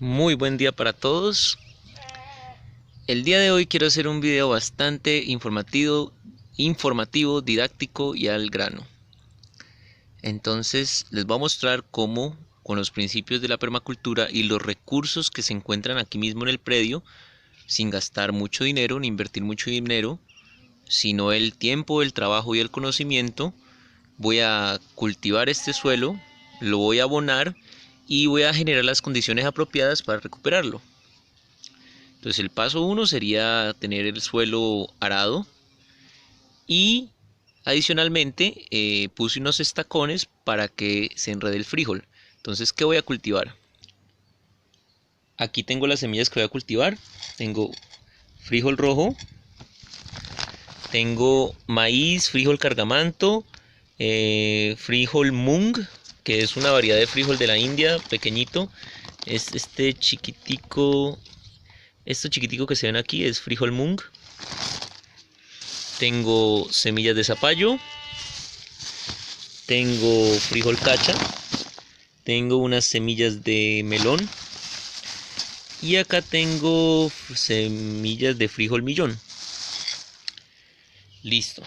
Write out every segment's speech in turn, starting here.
Muy buen día para todos. El día de hoy quiero hacer un video bastante informativo, didáctico y al grano. Entonces les voy a mostrar cómo, con los principios de la permacultura y los recursos que se encuentran aquí mismo en el predio, sin gastar mucho dinero ni invertir mucho dinero, sino el tiempo, el trabajo y el conocimiento, voy a cultivar este suelo, lo voy a abonar y voy a generar las condiciones apropiadas para recuperarlo. Entonces el paso uno sería tener el suelo arado y adicionalmente puse unos estacones para que se enrede el frijol. Entonces, ¿qué voy a cultivar? Aquí tengo las semillas que voy a cultivar. Tengo frijol rojo, tengo maíz, frijol cargamanto, frijol mung, que es una variedad de frijol de la India, pequeñito. Es este chiquitico, esto chiquitico que se ven aquí es frijol mung. Tengo semillas de zapallo, tengo frijol cacha, tengo unas semillas de melón y acá tengo semillas de frijol millón. Listo.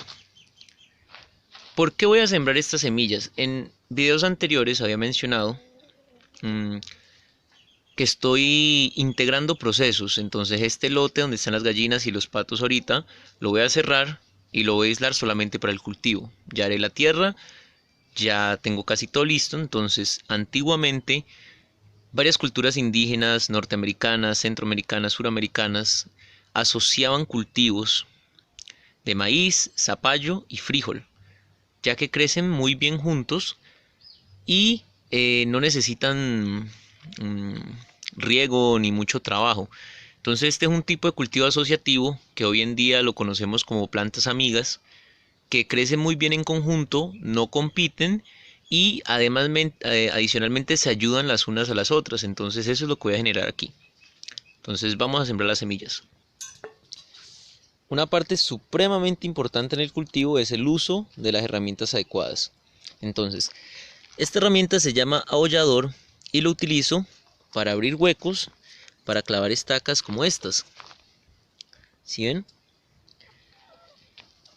¿Por qué voy a sembrar estas semillas? En videos anteriores había mencionado que estoy integrando procesos. Entonces este lote donde están las gallinas y los patos ahorita lo voy a cerrar y lo voy a aislar solamente para el cultivo. Ya haré la tierra. Ya tengo casi todo listo. Entonces antiguamente varias culturas indígenas, norteamericanas, centroamericanas, suramericanas asociaban cultivos de maíz, zapallo y frijol, ya que crecen muy bien juntos y no necesitan mm, riego ni mucho trabajo. Entonces este es un tipo de cultivo asociativo que hoy en día lo conocemos como plantas amigas, que crecen muy bien en conjunto, no compiten y además adicionalmente se ayudan las unas a las otras. Entonces eso es lo que voy a generar aquí. Entonces vamos a sembrar las semillas. Una parte supremamente importante en el cultivo es el uso de las herramientas adecuadas. Entonces, esta herramienta se llama abollador y lo utilizo para abrir huecos, para clavar estacas como estas. ¿Sí ven?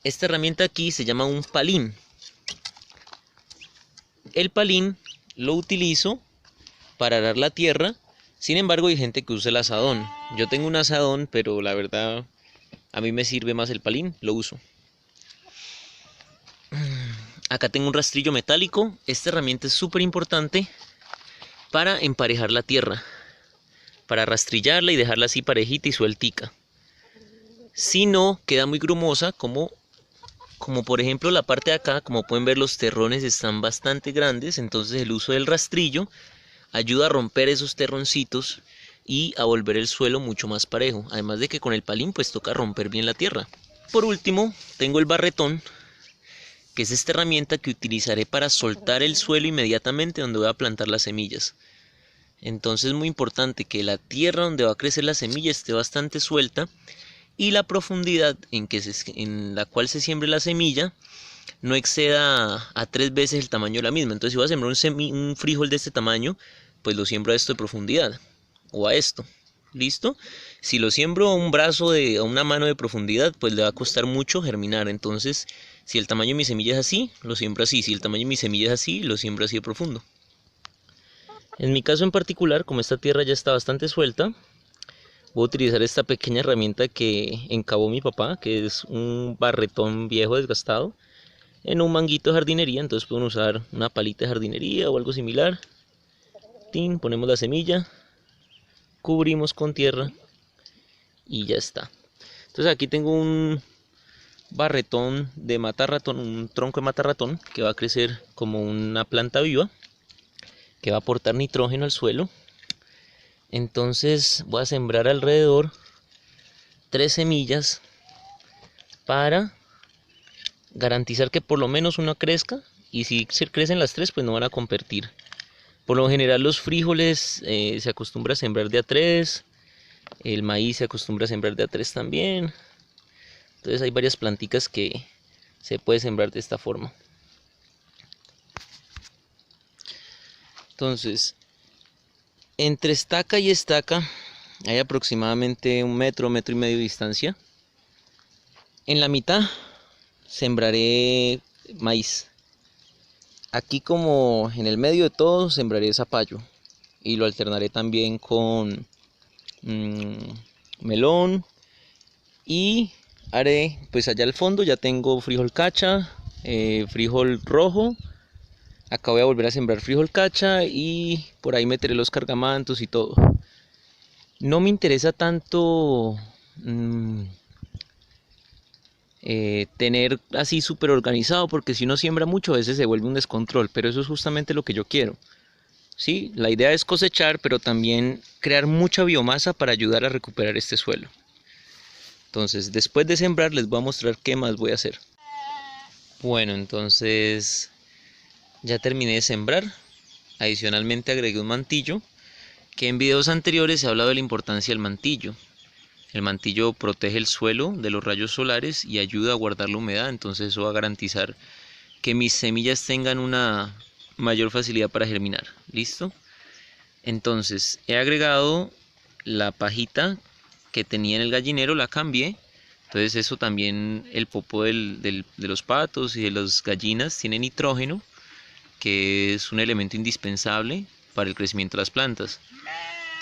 Esta herramienta aquí se llama un palín. El palín lo utilizo para arar la tierra. Sin embargo, hay gente que usa el asadón. Yo tengo un asadón, pero la verdad a mí me sirve más el palín, lo uso. Acá tengo un rastrillo metálico. Esta herramienta es súper importante para emparejar la tierra, para rastrillarla y dejarla así parejita y sueltica. Si no, queda muy grumosa, como por ejemplo la parte de acá. Como pueden ver, los terrones están bastante grandes, entonces el uso del rastrillo ayuda a romper esos terroncitos y a volver el suelo mucho más parejo. Además de que con el palín pues toca romper bien la tierra. Por último, tengo el barretón, que es esta herramienta que utilizaré para soltar el suelo inmediatamente donde voy a plantar las semillas. Entonces es muy importante que la tierra donde va a crecer la semilla esté bastante suelta y la profundidad en la cual se siembre la semilla no exceda a 3 veces el tamaño de la misma. Entonces si voy a sembrar un frijol de este tamaño, pues lo siembro a esto de profundidad o a esto. ¿Listo? Si lo siembro a una mano de profundidad, pues le va a costar mucho germinar. Entonces, si el tamaño de mi semilla es así, lo siembro así. Si el tamaño de mi semilla es así, lo siembro así de profundo. En mi caso en particular, como esta tierra ya está bastante suelta, voy a utilizar esta pequeña herramienta que encabó mi papá, que es un barretón viejo desgastado, en un manguito de jardinería. Entonces pueden usar una palita de jardinería o algo similar. Tin, ponemos la semilla, cubrimos con tierra y ya está. Entonces aquí tengo un barretón de matarratón, un tronco de matarratón que va a crecer como una planta viva, que va a aportar nitrógeno al suelo. Entonces voy a sembrar alrededor 3 semillas para garantizar que por lo menos una crezca, y si se crecen las tres pues no van a competir. Por lo general los frijoles se acostumbra a sembrar de a tres, el maíz se acostumbra a sembrar de a tres también. Entonces hay varias plantitas que se puede sembrar de esta forma. Entonces Entre estaca y estaca hay aproximadamente 1 metro, 1,5 metros de distancia. En la mitad sembraré maíz. Aquí, como en el medio de todo, sembraré zapallo y lo alternaré también con melón, y haré, pues allá al fondo ya tengo frijol cacha, frijol rojo. Acá voy a volver a sembrar frijol cacha y por ahí meteré los cargamantos y todo. No me interesa tanto tener así súper organizado, porque si uno siembra mucho a veces se vuelve un descontrol, pero eso es justamente lo que yo quiero. Sí, la idea es cosechar, pero también crear mucha biomasa para ayudar a recuperar este suelo. Entonces, después de sembrar, les voy a mostrar qué más voy a hacer. Bueno, entonces ya terminé de sembrar. Adicionalmente agregué un mantillo, que en videos anteriores he hablado de la importancia del mantillo. El mantillo protege el suelo de los rayos solares y ayuda a guardar la humedad, entonces eso va a garantizar que mis semillas tengan una mayor facilidad para germinar. ¿Listo? Entonces he agregado la pajita que tenía en el gallinero, la cambié. Entonces eso también, el popó de los patos y de las gallinas tiene nitrógeno, que es un elemento indispensable para el crecimiento de las plantas.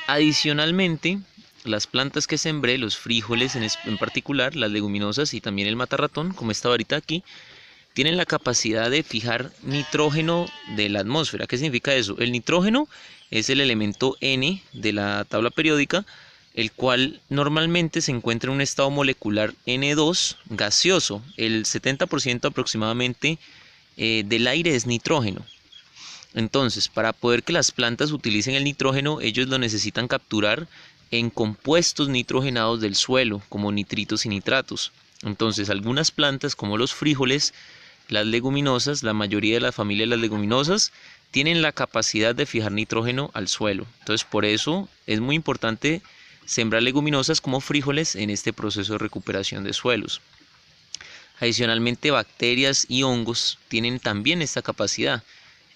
Adicionalmente, las plantas que sembré, los frijoles en particular, las leguminosas y también el matarratón, como esta varita aquí, tienen la capacidad de fijar nitrógeno de la atmósfera. ¿Qué significa eso? El nitrógeno es el elemento N de la tabla periódica, el cual normalmente se encuentra en un estado molecular N2 gaseoso. El 70% aproximadamente del aire es nitrógeno. Entonces, para poder que las plantas utilicen el nitrógeno, ellos lo necesitan capturar en compuestos nitrogenados del suelo, como nitritos y nitratos. Entonces, algunas plantas, como los frijoles, las leguminosas, la mayoría de la familia de las leguminosas, tienen la capacidad de fijar nitrógeno al suelo. Entonces, por eso es muy importante sembrar leguminosas como frijoles en este proceso de recuperación de suelos. Adicionalmente, bacterias y hongos tienen también esta capacidad.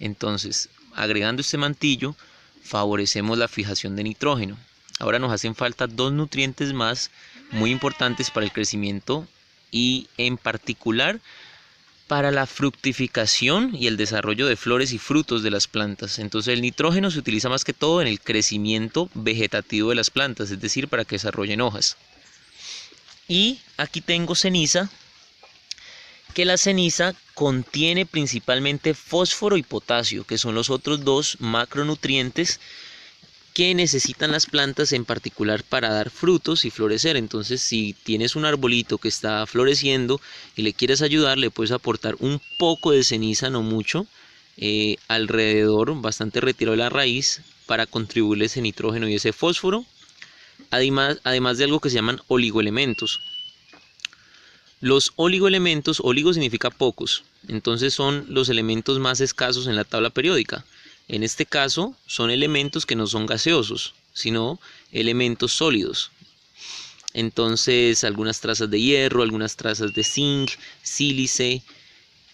Entonces, agregando este mantillo, favorecemos la fijación de nitrógeno. Ahora nos hacen falta 2 nutrientes más muy importantes para el crecimiento y en particular para la fructificación y el desarrollo de flores y frutos de las plantas. Entonces el nitrógeno se utiliza más que todo en el crecimiento vegetativo de las plantas, es decir, para que desarrollen hojas. Y aquí tengo ceniza, que la ceniza contiene principalmente fósforo y potasio, que son los otros 2 macronutrientes que necesitan las plantas en particular para dar frutos y florecer. Entonces, si tienes un arbolito que está floreciendo y le quieres ayudar, le puedes aportar un poco de ceniza, no mucho, alrededor, bastante retirado de la raíz, para contribuirle ese nitrógeno y ese fósforo, además de algo que se llaman oligoelementos. Los oligoelementos, oligo significa pocos, entonces son los elementos más escasos en la tabla periódica. En este caso son elementos que no son gaseosos, sino elementos sólidos. Entonces algunas trazas de hierro, algunas trazas de zinc, sílice,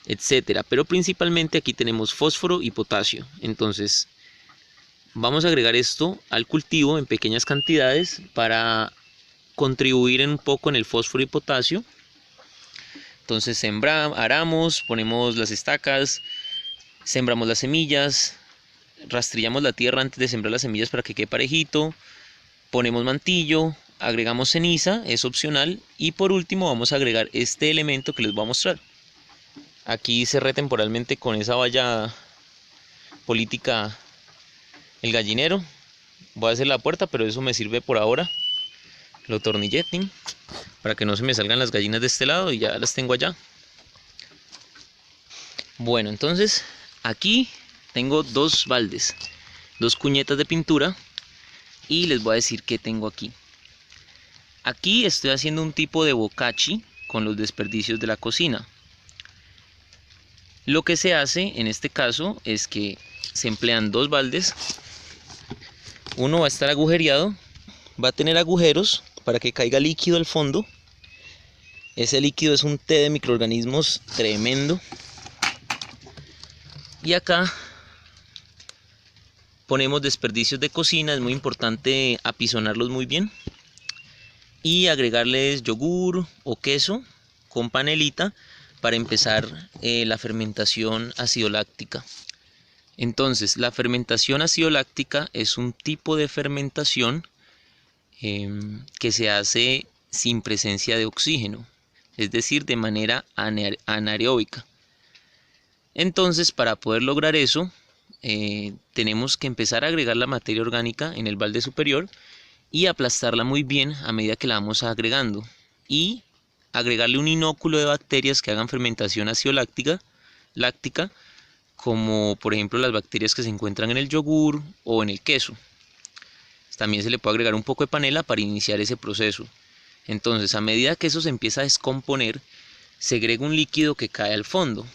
etcétera. Pero principalmente aquí tenemos fósforo y potasio. Entonces vamos a agregar esto al cultivo en pequeñas cantidades para contribuir un poco en el fósforo y potasio. Entonces aramos, ponemos las estacas, sembramos las semillas, rastrillamos la tierra antes de sembrar las semillas para que quede parejito, ponemos mantillo, agregamos ceniza, es opcional, y por último vamos a agregar este elemento que les voy a mostrar. Aquí cerré temporalmente con esa valla política el gallinero. Voy a hacer la puerta, pero eso me sirve por ahora. Lo tornilleting para que no se me salgan las gallinas de este lado, y ya las tengo allá. Bueno, entonces aquí tengo 2 baldes, 2 cuñetas de pintura, y les voy a decir qué tengo aquí. Aquí estoy haciendo un tipo de bocachi con los desperdicios de la cocina. Lo que se hace en este caso es que se emplean 2 baldes. Uno va a estar agujereado, va a tener agujeros para que caiga líquido al fondo. Ese líquido es un té de microorganismos tremendo. Y acá Ponemos desperdicios de cocina, es muy importante apisonarlos muy bien. Y agregarles yogur o queso con panelita para empezar la fermentación ácido-láctica. Entonces, la fermentación ácido-láctica es un tipo de fermentación que se hace sin presencia de oxígeno, es decir, de manera anaeróbica. Entonces, para poder lograr eso, tenemos que empezar a agregar la materia orgánica en el balde superior y aplastarla muy bien a medida que la vamos agregando, y agregarle un inóculo de bacterias que hagan fermentación ácido-láctica, como por ejemplo las bacterias que se encuentran en el yogur o en el queso. También se le puede agregar un poco de panela para iniciar ese proceso. Entonces, a medida que eso se empieza a descomponer, se agrega un líquido que cae al fondo.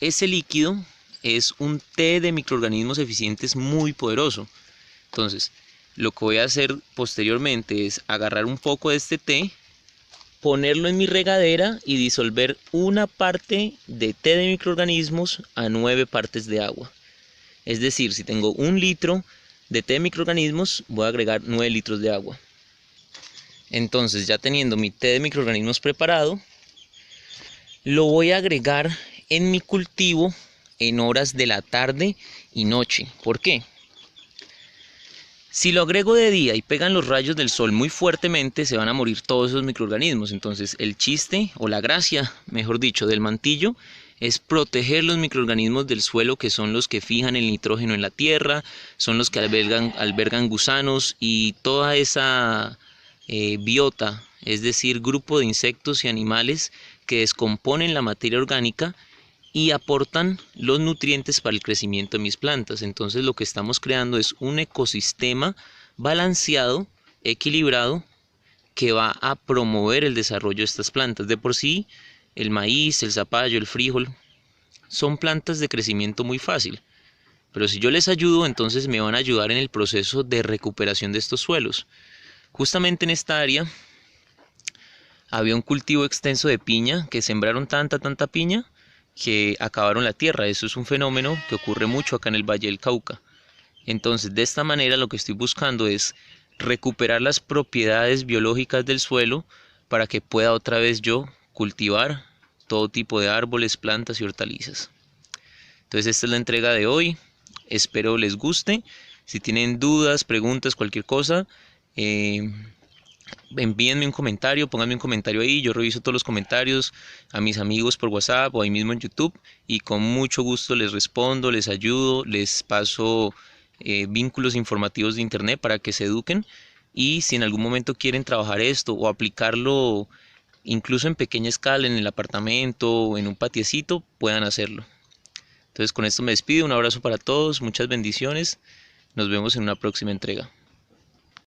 Ese líquido es un té de microorganismos eficientes muy poderoso. Entonces, lo que voy a hacer posteriormente es agarrar un poco de este té, ponerlo en mi regadera y disolver una parte de té de microorganismos a 9 partes de agua. Es decir, si tengo 1 litro de té de microorganismos, voy a agregar 9 litros de agua. Entonces, ya teniendo mi té de microorganismos preparado, lo voy a agregar en mi cultivo en horas de la tarde y noche. ¿Por qué? Si lo agrego de día y pegan los rayos del sol muy fuertemente, se van a morir todos esos microorganismos. Entonces, el chiste, o la gracia, mejor dicho, del mantillo es proteger los microorganismos del suelo, que son los que fijan el nitrógeno en la tierra, son los que albergan gusanos y toda esa biota, es decir, grupo de insectos y animales que descomponen la materia orgánica y aportan los nutrientes para el crecimiento de mis plantas. Entonces, lo que estamos creando es un ecosistema balanceado, equilibrado, que va a promover el desarrollo de estas plantas. De por sí, el maíz, el zapallo, el frijol son plantas de crecimiento muy fácil, pero si yo les ayudo, entonces me van a ayudar en el proceso de recuperación de estos suelos. Justamente en esta área había un cultivo extenso de piña, que sembraron tanta piña que acabaron la tierra. Eso es un fenómeno que ocurre mucho acá en el Valle del Cauca. Entonces, de esta manera lo que estoy buscando es recuperar las propiedades biológicas del suelo para que pueda otra vez yo cultivar todo tipo de árboles, plantas y hortalizas. Entonces, esta es la entrega de hoy. Espero les guste. Si tienen dudas, preguntas, cualquier cosa, envíenme un comentario, pónganme un comentario ahí. Yo reviso todos los comentarios a mis amigos por WhatsApp o ahí mismo en YouTube, y con mucho gusto les respondo, les ayudo, les paso vínculos informativos de internet para que se eduquen, y si en algún momento quieren trabajar esto o aplicarlo incluso en pequeña escala en el apartamento o en un patiecito, puedan hacerlo. Entonces, con esto me despido, un abrazo para todos, muchas bendiciones, nos vemos en una próxima entrega.